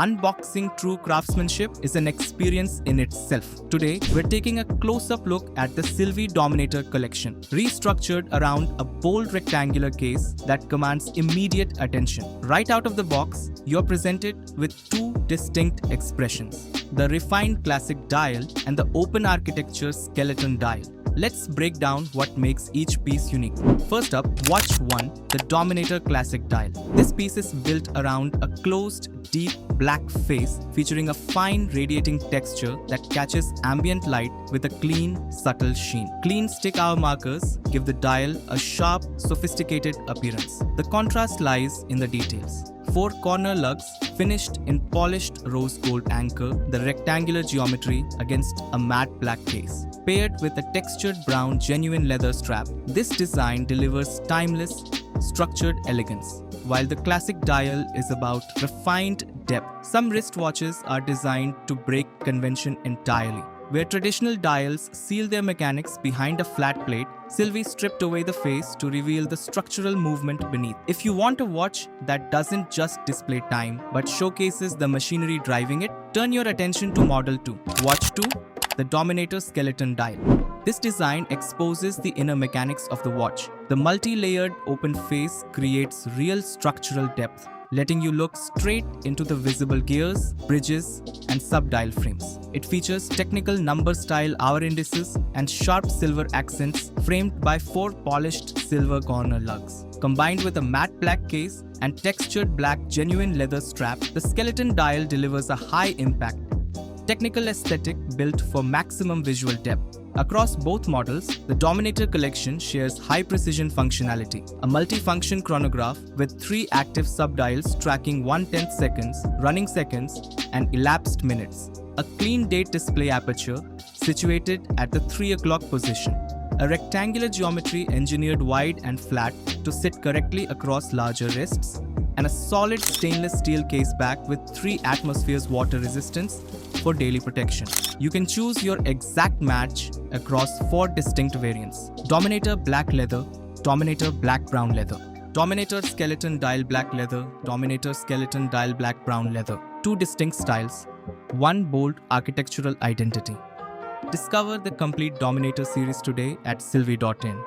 Unboxing true craftsmanship is an experience in itself. Today, we're taking a close-up look at the Sylvi Dominator Collection, restructured around a bold rectangular case that commands immediate attention. Right out of the box, you're presented with two distinct expressions: the refined classic dial and the open architecture skeleton dial. Let's break down what makes each piece unique. First up, watch 1, the Dominator Classic Dial. This piece is built around a closed, deep black face featuring a fine radiating texture that catches ambient light with a clean, subtle sheen. Clean stick hour markers give the dial a sharp, sophisticated appearance. The contrast lies in the details. 4 corner lugs finished in polished rose gold anchor the rectangular geometry against a matte black case. Paired with a textured brown genuine leather strap, this design delivers timeless, structured elegance. While the classic dial is about refined depth, some wristwatches are designed to break convention entirely. Where traditional dials seal their mechanics behind a flat plate, Sylvi stripped away the face to reveal the structural movement beneath. If you want a watch that doesn't just display time but showcases the machinery driving it, turn your attention to Model 2. Watch 2, the Dominator Skeleton Dial. This design exposes the inner mechanics of the watch. The multi-layered open face creates real structural depth, letting you look straight into the visible gears, bridges, and sub-dial frames. It features technical number-style hour indices and sharp silver accents framed by 4 polished silver corner lugs. Combined with a matte black case and textured black genuine leather strap, the skeleton dial delivers a high-impact, technical aesthetic built for maximum visual depth. Across both models, the Dominator Collection shares high-precision functionality. A multi-function chronograph with 3 active sub-dials tracking 1/10 seconds, running seconds, and elapsed minutes. A clean date display aperture situated at the 3 o'clock position. A rectangular geometry engineered wide and flat to sit correctly across larger wrists, and a solid stainless steel case back with 3 atmospheres water resistance for daily protection. You can choose your exact match across 4 distinct variants: Dominator Black Leather, Dominator Black Brown Leather, Dominator Skeleton Dial Black Leather, Dominator Skeleton Dial Black Brown Leather. 2 distinct styles, 1 bold architectural identity. Discover the complete Dominator series today at sylvi.in.